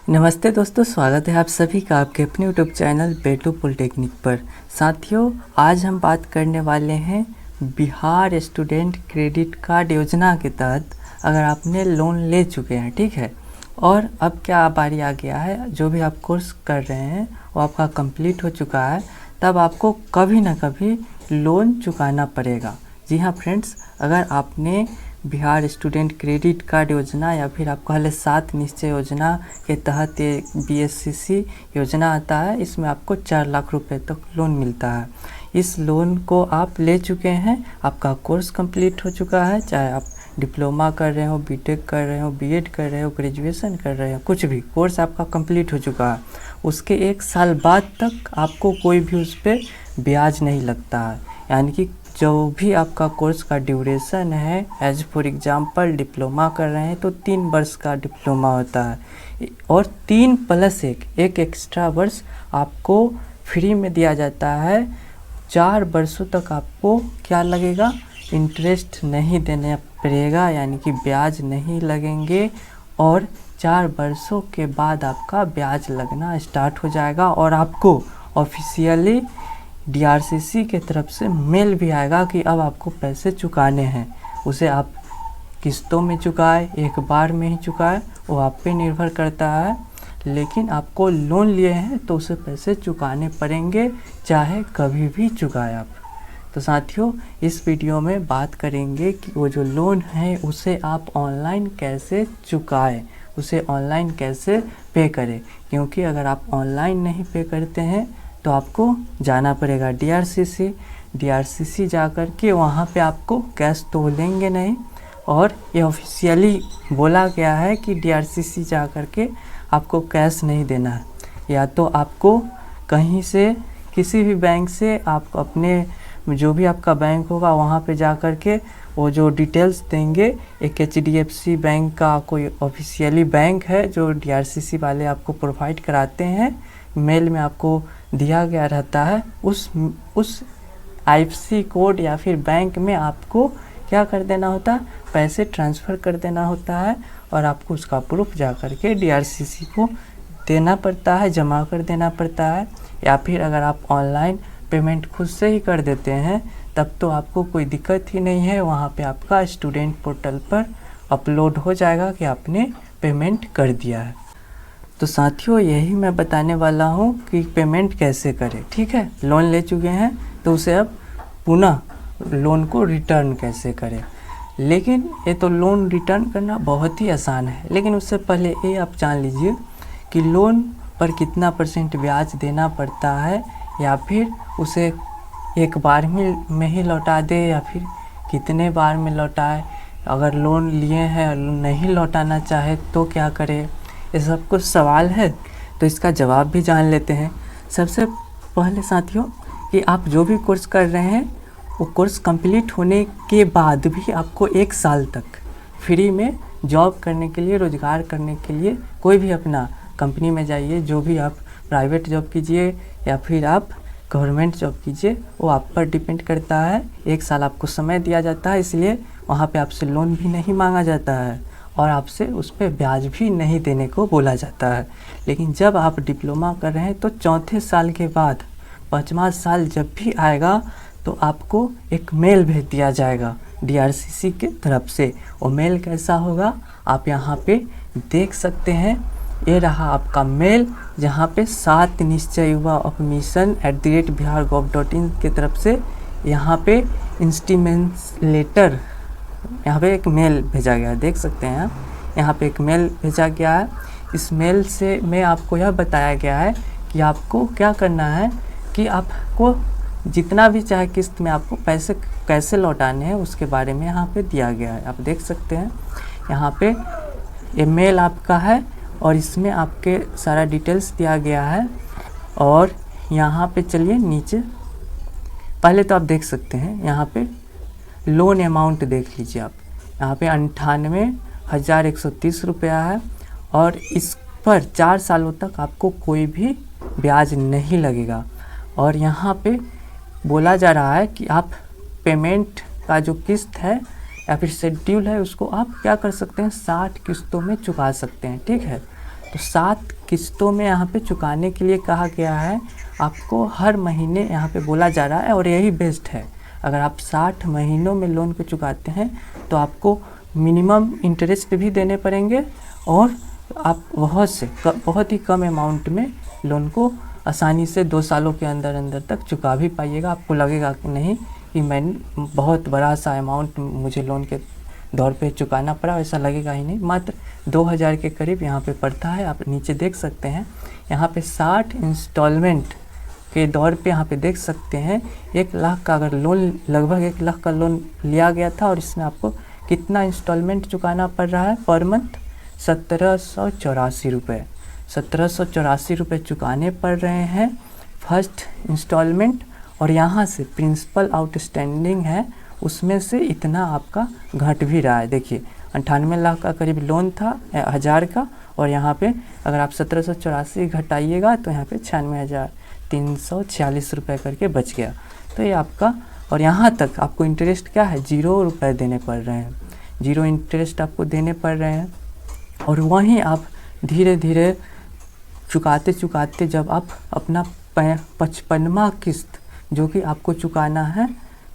नमस्ते दोस्तों, स्वागत है आप सभी का आपके अपने यूट्यूब चैनल बेटू पॉलिटेक्निक पर। साथियों, आज हम बात करने वाले हैं बिहार स्टूडेंट क्रेडिट कार्ड योजना के तहत अगर आपने लोन ले चुके हैं, ठीक है, और अब क्या बारी आ गया है, जो भी आप कोर्स कर रहे हैं वो आपका कंप्लीट हो चुका है, तब आपको कभी ना कभी लोन चुकाना पड़ेगा। जी हाँ फ्रेंड्स, अगर आपने बिहार स्टूडेंट क्रेडिट कार्ड योजना या फिर आप कह लें 7 निश्चय योजना के तहत ये BSCC योजना आता है, इसमें आपको 4 लाख रुपए तक लोन मिलता है। इस लोन को आप ले चुके हैं, आपका कोर्स कंप्लीट हो चुका है, चाहे आप डिप्लोमा कर रहे हो, बीटेक कर रहे हो, बीएड कर रहे हो, ग्रेजुएशन कर रहे हो, कुछ भी कोर्स आपका कंप्लीट हो चुका है, उसके 1 साल बाद तक आपको कोई भी उस पर ब्याज नहीं लगता है। यानी कि जो भी आपका कोर्स का ड्यूरेशन है, एज फॉर एग्जाम्पल डिप्लोमा कर रहे हैं तो 3 वर्ष का डिप्लोमा होता है और 3+1 एक एक्स्ट्रा वर्ष आपको फ्री में दिया जाता है। 4 वर्षों तक आपको क्या लगेगा, इंटरेस्ट नहीं देना पड़ेगा, यानी कि ब्याज नहीं लगेंगे और 4 वर्षों के बाद आपका ब्याज लगना स्टार्ट हो जाएगा और आपको ऑफिशियली DRCC के तरफ से मेल भी आएगा कि अब आपको पैसे चुकाने हैं। उसे आप किस्तों में चुकाए, एक बार में ही चुकाए, वो आप पे निर्भर करता है, लेकिन आपको लोन लिए हैं तो उसे पैसे चुकाने पड़ेंगे, चाहे कभी भी चुकाए आप। तो साथियों, इस वीडियो में बात करेंगे कि वो जो लोन है उसे आप ऑनलाइन कैसे चुकाएं, उसे ऑनलाइन कैसे पे करें, क्योंकि अगर आप ऑनलाइन नहीं पे करते हैं तो आपको जाना पड़ेगा DRCC जा कर के, वहाँ पे आपको कैश तो लेंगे नहीं और ये ऑफिशियली बोला गया है कि DRCC जा कर के आपको कैश नहीं देना है। या तो आपको कहीं से किसी भी बैंक से आप अपने जो भी आपका बैंक होगा वहाँ पे जा कर के वो जो डिटेल्स देंगे, एक HDFC बैंक का कोई ऑफिशियली बैंक है जो DRCC वाले आपको प्रोवाइड कराते हैं, मेल में आपको दिया गया रहता है। उस IFSC कोड या फिर बैंक में आपको क्या कर देना होता है, पैसे ट्रांसफ़र कर देना होता है और आपको उसका प्रूफ जा कर के DRCC को देना पड़ता है, जमा कर देना पड़ता है। या फिर अगर आप ऑनलाइन पेमेंट खुद से ही कर देते हैं तब तो आपको कोई दिक्कत ही नहीं है, वहाँ पे आपका स्टूडेंट पोर्टल पर अपलोड हो जाएगा कि आपने पेमेंट कर दिया है। तो साथियों, यही मैं बताने वाला हूँ कि पेमेंट कैसे करें, ठीक है। लोन ले चुके हैं तो उसे अब पुनः लोन को रिटर्न कैसे करें। लेकिन ये तो लोन रिटर्न करना बहुत ही आसान है, लेकिन उससे पहले ये आप जान लीजिए कि लोन पर कितना % ब्याज देना पड़ता है, या फिर उसे एक बार में ही लौटा दे या फिर कितने बार में लौटाए। अगर लोन लिए हैं और नहीं लौटाना चाहे तो क्या करें, ये सब कुछ सवाल है, तो इसका जवाब भी जान लेते हैं। सबसे पहले साथियों, कि आप जो भी कोर्स कर रहे हैं वो कोर्स कंप्लीट होने के बाद भी आपको 1 साल तक फ्री में जॉब करने के लिए, रोज़गार करने के लिए कोई भी अपना कंपनी में जाइए, जो भी आप प्राइवेट जॉब कीजिए या फिर आप गवर्नमेंट जॉब कीजिए, वो आप पर डिपेंड करता है। 1 साल आपको समय दिया जाता है, इसलिए वहाँ पे आपसे लोन भी नहीं मांगा जाता है और आपसे उस पर ब्याज भी नहीं देने को बोला जाता है। लेकिन जब आप डिप्लोमा कर रहे हैं तो 4थे साल के बाद 5वां साल जब भी आएगा तो आपको एक मेल भेज दिया जाएगा DRCC के तरफ से। वो मेल कैसा होगा आप यहाँ पे देख सकते हैं, ये रहा आपका मेल, जहाँ पे 7 निश्चय युवा ऑफ मिशन @bihargov.in के तरफ से यहाँ पे इंस्टीमेंट्स लेटर, यहाँ पे एक मेल भेजा गया है, देख सकते हैं आप, यहाँ पे एक मेल भेजा गया है। इस मेल से में आपको यह बताया गया है कि आपको क्या करना है, कि आपको जितना भी चाहे किस्त में आपको पैसे कैसे लौटाने हैं उसके बारे में यहाँ पे दिया गया है। आप देख सकते हैं यहाँ पे ये मेल आपका है और इसमें आपके सारा डिटेल्स दिया गया है। और यहाँ पे चलिए नीचे, पहले तो आप देख सकते हैं यहाँ पे लोन अमाउंट देख लीजिए आप, यहाँ पे 98,130 रुपया है और इस पर 4 सालों तक आपको कोई भी ब्याज नहीं लगेगा। और यहाँ पे बोला जा रहा है कि आप पेमेंट का जो किस्त है या फिर शेड्यूल है उसको आप क्या कर सकते हैं, 60 किस्तों में चुका सकते हैं, ठीक है। तो 7 किस्तों में यहाँ पे चुकाने के लिए कहा गया है। आपको हर महीने यहाँ पे बोला जा रहा है और यही बेस्ट है। अगर आप 60 महीनों में लोन को चुकाते हैं तो आपको मिनिमम इंटरेस्ट भी देने पड़ेंगे और आप बहुत ही कम अमाउंट में लोन को आसानी से 2 सालों के अंदर तक चुका भी पाइएगा। आपको लगेगा कि नहीं कि मैंने बहुत बड़ा सा अमाउंट मुझे लोन के दौर पे चुकाना पड़ा, ऐसा लगेगा ही नहीं। मात्र 2000 के करीब यहाँ पे पड़ता है। आप नीचे देख सकते हैं यहाँ पे 60 इंस्टॉलमेंट के दौर पे यहाँ पे देख सकते हैं 1 लाख का अगर लोन, लगभग 1 लाख का लोन लिया गया था और इसमें आपको कितना इंस्टॉलमेंट चुकाना पड़ रहा है पर मंथ? 1784 रुपये। 1784 रुपये चुकाने पड़ रहे हैं फर्स्ट इंस्टॉलमेंट। और यहाँ से प्रिंसिपल आउटस्टैंडिंग है, उसमें से इतना आपका घट भी रहा है। देखिए 98 लाख का करीब लोन था 1000 का, और यहाँ पे अगर आप 1784 घटाइएगा तो यहाँ पे 96,346 रुपये करके बच गया। तो ये आपका, और यहाँ तक आपको इंटरेस्ट क्या है? 0 रुपये देने पड़ रहे हैं, 0 इंटरेस्ट आपको देने पड़ रहे हैं। और वहीं आप धीरे धीरे चुकाते चुकाते जब आप अपना 55वां किस्त जो कि आपको चुकाना है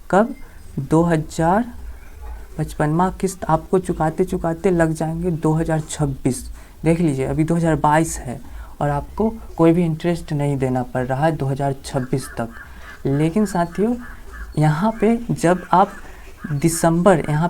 कब? 2055वां किस्त आपको चुकाते चुकाते लग जाएंगे 2026। देख लीजिए अभी 2022 है और आपको कोई भी इंटरेस्ट नहीं देना पड़ रहा है 2026 तक। लेकिन साथियों यहाँ पे जब आप दिसंबर, यहाँ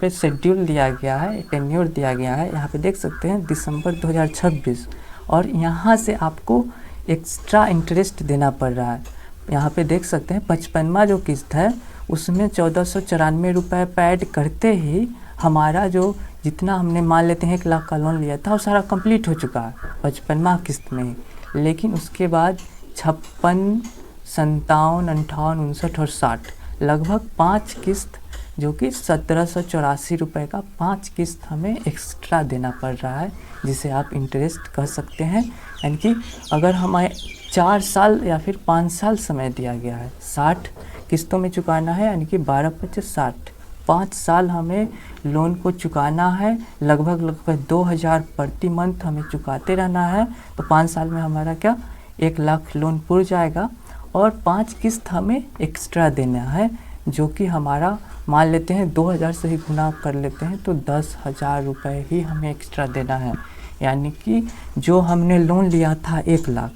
पे शेड्यूल दिया गया है, टेन्योर दिया गया है, यहाँ पे देख सकते हैं दिसंबर 2026, और यहाँ से आपको एक्स्ट्रा इंटरेस्ट देना पड़ रहा है। यहाँ पे देख सकते हैं 55वां जो किस्त है उसमें 1494 रुपये पैड करते ही हमारा जो जितना हमने मान लेते हैं 1 लाख का लोन लिया था वो सारा कंप्लीट हो चुका है 55वां किस्त में ही। लेकिन उसके बाद 56, 57, 58, 59 और 60 लगभग 5 किस्त जो कि 1784 रुपये का 5 किस्त हमें एक्स्ट्रा देना पड़ रहा है, जिसे आप इंटरेस्ट कह सकते हैं। यानी कि अगर हमें 4 साल या फिर 5 साल समय दिया गया है, 60 किस्तों में चुकाना है, यानी कि 12×5 = 60, 5 साल हमें लोन को चुकाना है, लगभग 2000 प्रति मंथ हमें चुकाते रहना है। तो 5 साल में हमारा क्या 1 लाख लोन पूरा जाएगा और 5 किस्त हमें एक्स्ट्रा देना है, जो कि हमारा मान लेते हैं 2000 से ही गुना कर लेते हैं तो 10,000 रुपये ही हमें एक्स्ट्रा देना है। यानी कि जो हमने लोन लिया था 1 लाख,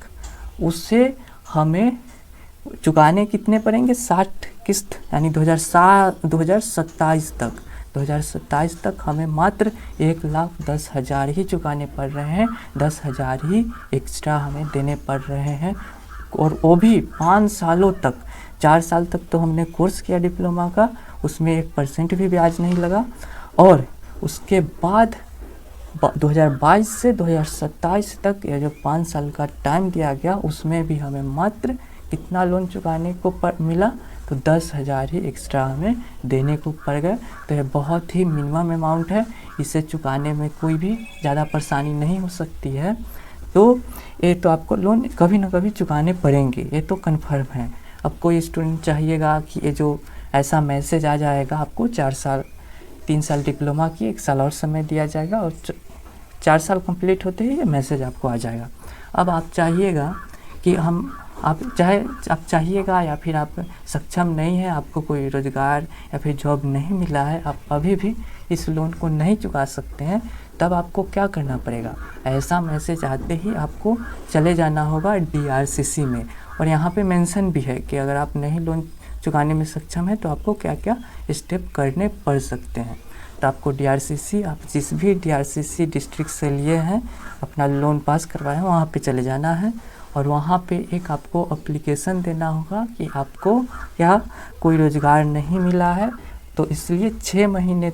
उससे हमें चुकाने कितने पड़ेंगे? 60 किस्त, यानी 2027 तक। 2027 तक हमें मात्र 1,10,000 ही चुकाने पड़ रहे हैं, 10,000 ही एक्स्ट्रा हमें देने पड़ रहे हैं। और वो भी 5 सालों तक। 4 साल तक तो हमने कोर्स किया डिप्लोमा का, उसमें 1% भी ब्याज नहीं लगा। और उसके बाद 2022 से 2027 तक ये जो 5 साल का टाइम दिया गया, उसमें भी हमें मात्र कितना लोन चुकाने को मिला? तो 10,000 ही एक्स्ट्रा हमें देने को पड़ गए। तो ये बहुत ही मिनिमम अमाउंट है, इसे चुकाने में कोई भी ज़्यादा परेशानी नहीं हो सकती है। तो ये तो आपको लोन कभी ना कभी चुकाने पड़ेंगे, ये तो कन्फर्म है। अब कोई स्टूडेंट चाहिएगा कि ये जो ऐसा मैसेज आ जाएगा आपको 3 साल डिप्लोमा की 1 साल और समय दिया जाएगा और 4 साल कंप्लीट होते ही ये मैसेज आपको आ जाएगा। अब आप चाहिएगा कि आप चाहिएगा या फिर आप सक्षम नहीं है, आपको कोई रोज़गार या फिर जॉब नहीं मिला है, आप अभी भी इस लोन को नहीं चुका सकते हैं, तब आपको क्या करना पड़ेगा? ऐसा मैसेज आते ही आपको चले जाना होगा DRCC में। और यहाँ पे मेंशन भी है कि अगर आप नहीं लोन चुकाने में सक्षम है तो आपको क्या क्या स्टेप करने पड़ सकते हैं। तो आपको DRCC, आप जिस भी DRCC डिस्ट्रिक्ट से लिए हैं, अपना लोन पास करवाए हैं, वहाँ पे चले जाना है। और वहाँ पे एक आपको एप्लीकेशन देना होगा कि आपको क्या कोई रोज़गार नहीं मिला है, तो इसलिए 6 महीने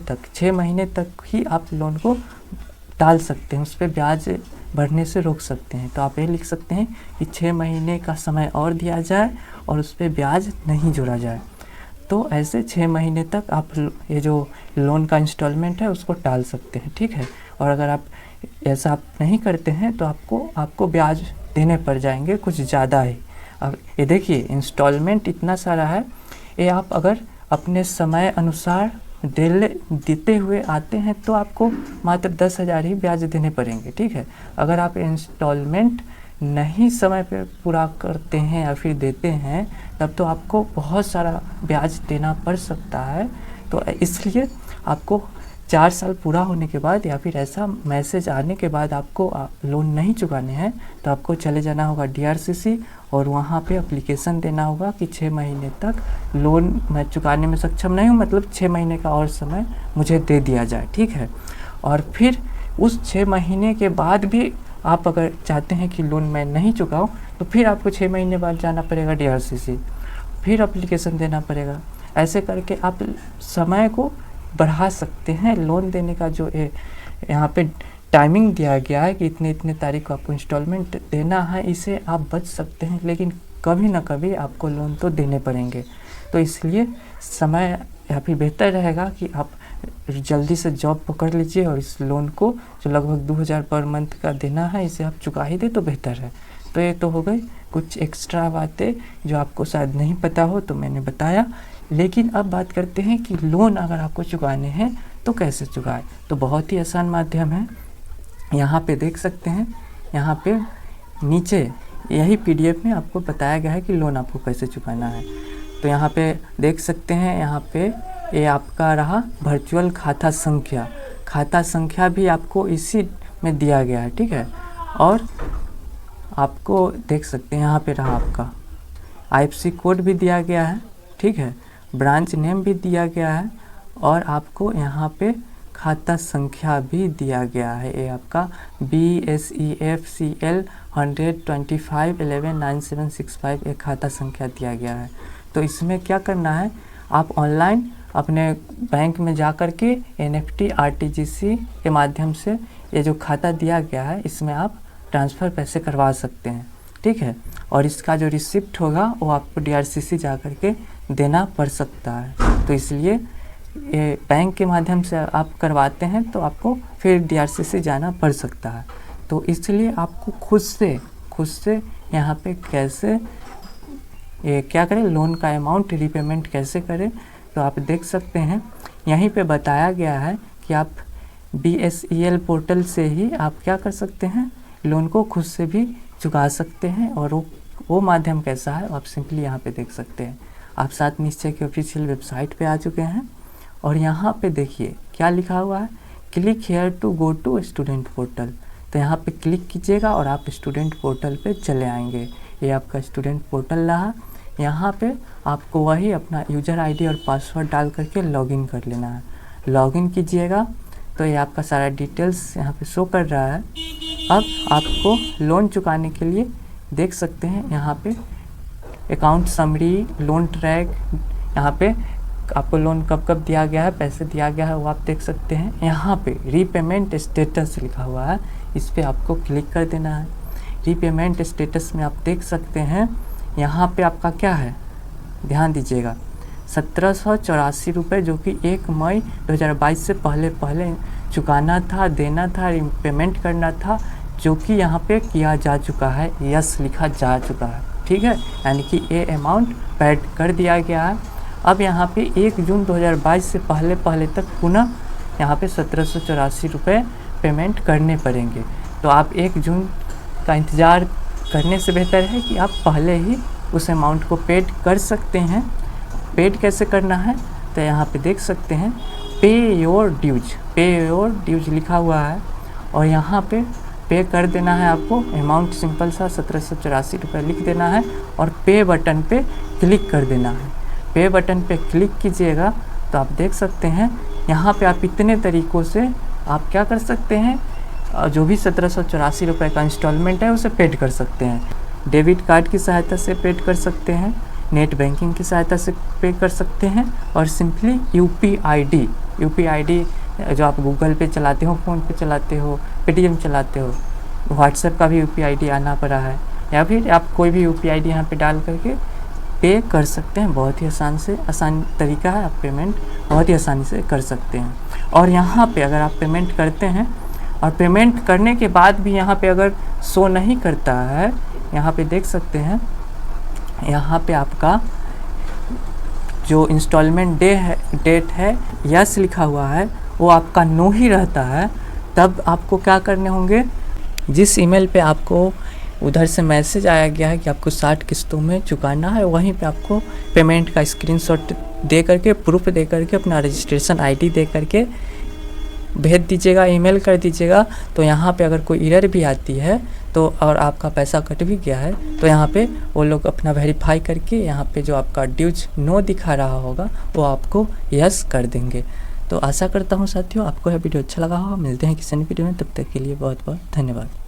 तक ही आप लोन को टाल सकते हैं, उस पर ब्याज बढ़ने से रोक सकते हैं। तो आप ये लिख सकते हैं कि 6 महीने का समय और दिया जाए और उस पर ब्याज नहीं जोड़ा जाए। तो ऐसे 6 महीने तक आप ये जो लोन का इंस्टॉलमेंट है उसको टाल सकते हैं, ठीक है। और अगर आप ऐसा आप नहीं करते हैं तो आपको ब्याज देने पड़ जाएंगे कुछ ज़्यादा ही। अब ये देखिए इंस्टॉलमेंट इतना सारा है, ये आप अगर अपने समय अनुसार देते हुए आते हैं तो आपको मात्र 10,000 ही ब्याज देने पड़ेंगे, ठीक है। अगर आप इंस्टॉलमेंट नहीं समय पे पूरा करते हैं या फिर देते हैं तब तो आपको बहुत सारा ब्याज देना पड़ सकता है। तो इसलिए आपको 4 साल पूरा होने के बाद या फिर ऐसा मैसेज आने के बाद आपको लोन नहीं चुकाने हैं तो आपको चले जाना होगा DRCC और वहाँ पे एप्लीकेशन देना होगा कि 6 महीने तक लोन मैं चुकाने में सक्षम नहीं हूँ, मतलब 6 महीने का और समय मुझे दे दिया जाए, ठीक है। और फिर उस 6 महीने के बाद भी आप अगर चाहते हैं कि लोन मैं नहीं चुकाऊँ तो फिर आपको 6 महीने बाद जाना पड़ेगा DRCC, फिर एप्लीकेशन देना पड़ेगा। ऐसे करके आप समय को बढ़ा सकते हैं। लोन देने का जो यहाँ पे टाइमिंग दिया गया है कि इतने इतने तारीख को आपको इंस्टॉलमेंट देना है, इसे आप बच सकते हैं, लेकिन कभी ना कभी आपको लोन तो देने पड़ेंगे। तो इसलिए समय या फिर बेहतर रहेगा कि आप जल्दी से जॉब पकड़ लीजिए और इस लोन को जो लगभग 2,000 पर मंथ का देना है इसे आप चुका ही दे तो बेहतर है। तो ये तो हो गई कुछ एक्स्ट्रा बातें जो आपको शायद नहीं पता हो तो मैंने बताया। लेकिन अब बात करते हैं कि लोन अगर आपको चुकाने हैं तो कैसे चुकाएं। तो बहुत ही आसान माध्यम है। यहाँ पे देख सकते हैं, यहाँ पे नीचे यही PDF में आपको बताया गया है कि लोन आपको कैसे चुकाना है। तो यहाँ पे देख सकते हैं, यहाँ पे ये आपका रहा वर्चुअल खाता संख्या। खाता संख्या भी आपको इसी में दिया गया है, ठीक है। और आपको देख सकते हैं यहाँ पे रहा आपका IFSC कोड भी दिया गया है, ठीक है। ब्रांच नेम भी दिया गया है और आपको यहाँ पे खाता संख्या भी दिया गया है। ये आपका BSEFCL 125119765 एक खाता संख्या दिया गया है। तो इसमें क्या करना है, आप ऑनलाइन अपने बैंक में जा कर के NEFT RTGS के माध्यम से ये जो खाता दिया गया है इसमें आप ट्रांसफ़र पैसे करवा सकते हैं, ठीक है। और इसका जो रिसिप्ट होगा वो आपको DRCC जा कर के देना पड़ सकता है। तो इसलिए ये बैंक के माध्यम से आप करवाते हैं तो आपको फिर DRCC जाना पड़ सकता है। तो इसलिए आपको खुद से यहाँ पे कैसे ये क्या करें, लोन का अमाउंट रीपेमेंट कैसे करें। तो आप देख सकते हैं यहीं पे बताया गया है कि आप BSEL पोर्टल से ही आप क्या कर सकते हैं, लोन को खुद से भी चुका सकते हैं। और वो माध्यम कैसा है आप सिंपली यहाँ पे देख सकते हैं। आप साथ निश्चय की ऑफिशियल वेबसाइट पे आ चुके हैं और यहाँ पे देखिए क्या लिखा हुआ है, click here to go to student portal. तो यहाँ पे क्लिक कीजिएगा और आप स्टूडेंट पोर्टल पे चले आएंगे। ये आपका स्टूडेंट पोर्टल रहा। यहाँ पे आपको वही अपना यूज़र ID और पासवर्ड डाल करके लॉगिन कर लेना है। लॉगिन कीजिएगा तो ये आपका सारा डिटेल्स यहाँ पे शो कर रहा है। अब आपको लोन चुकाने के लिए देख सकते हैं यहाँ पे अकाउंट समरी, लोन ट्रैक, यहाँ पे आपको लोन कब कब दिया गया है, पैसे दिया गया है वो आप देख सकते हैं। यहाँ पे रीपेमेंट स्टेटस लिखा हुआ है, इस पर आपको क्लिक कर देना है। रीपेमेंट स्टेटस में आप देख सकते हैं यहाँ पे आपका क्या है, ध्यान दीजिएगा 1784 रुपये जो कि 1 मई 2022 से पहले चुकाना था, देना था, पेमेंट करना था, जो कि यहाँ पे किया जा चुका है, यस लिखा जा चुका है, ठीक है। यानी कि ये अमाउंट पेड कर दिया गया है। अब यहाँ पे 1 जून 2022 से पहले तक पुनः यहाँ पे 1784 रुपये पेमेंट करने पड़ेंगे। तो आप 1 जून का इंतज़ार करने से बेहतर है कि आप पहले ही उस अमाउंट को पेड कर सकते हैं। पेड कैसे करना है तो यहाँ पे देख सकते हैं पे योर ड्यूज लिखा हुआ है और यहाँ पे पे कर देना है आपको। अमाउंट सिंपल सा 1784 रुपये लिख देना है और पे बटन पे क्लिक कर देना है। पे बटन पे क्लिक कीजिएगा तो आप देख सकते हैं यहाँ पे आप इतने तरीक़ों से आप क्या कर सकते हैं, जो भी 1784 रुपये का इंस्टॉलमेंट है उसे पेड कर सकते हैं। डेबिट कार्ड की सहायता से पेड कर सकते हैं, नेट बैंकिंग की सहायता से पे कर सकते हैं और सिंपली UPI ID जो आप गूगल पे चलाते हो, फ़ोन पे चलाते हो, पेटीएम चलाते हो, व्हाट्सएप का भी UPI ID आना पड़ा है, या फिर आप कोई भी UPI ID यहाँ पे डाल करके पे कर सकते हैं। बहुत ही आसान तरीका है, आप पेमेंट बहुत ही आसानी से कर सकते हैं। और यहाँ पे अगर आप पेमेंट करते हैं और पेमेंट करने के बाद भी यहाँ पे अगर शो नहीं करता है, यहाँ पे देख सकते हैं यहाँ पे आपका जो इंस्टॉलमेंट डेट है यस लिखा हुआ है वो आपका नो ही रहता है, तब आपको क्या करने होंगे, जिस ईमेल पे आपको उधर से मैसेज आया गया है कि आपको 60 किस्तों में चुकाना है, वहीं पे आपको पेमेंट का स्क्रीनशॉट दे करके, प्रूफ दे करके, अपना रजिस्ट्रेशन आईडी दे करके भेज दीजिएगा, ईमेल कर दीजिएगा। तो यहाँ पे अगर कोई एरर भी आती है तो और आपका पैसा कट भी गया है तो यहाँ पे वो लोग अपना वेरीफाई करके यहाँ पे जो आपका ड्यूज नो दिखा रहा होगा वो आपको यस कर देंगे। तो आशा करता हूँ साथियों आपको यह वीडियो अच्छा लगा होगा। मिलते हैं किसी अन्य वीडियो में, तब तक के लिए बहुत बहुत धन्यवाद।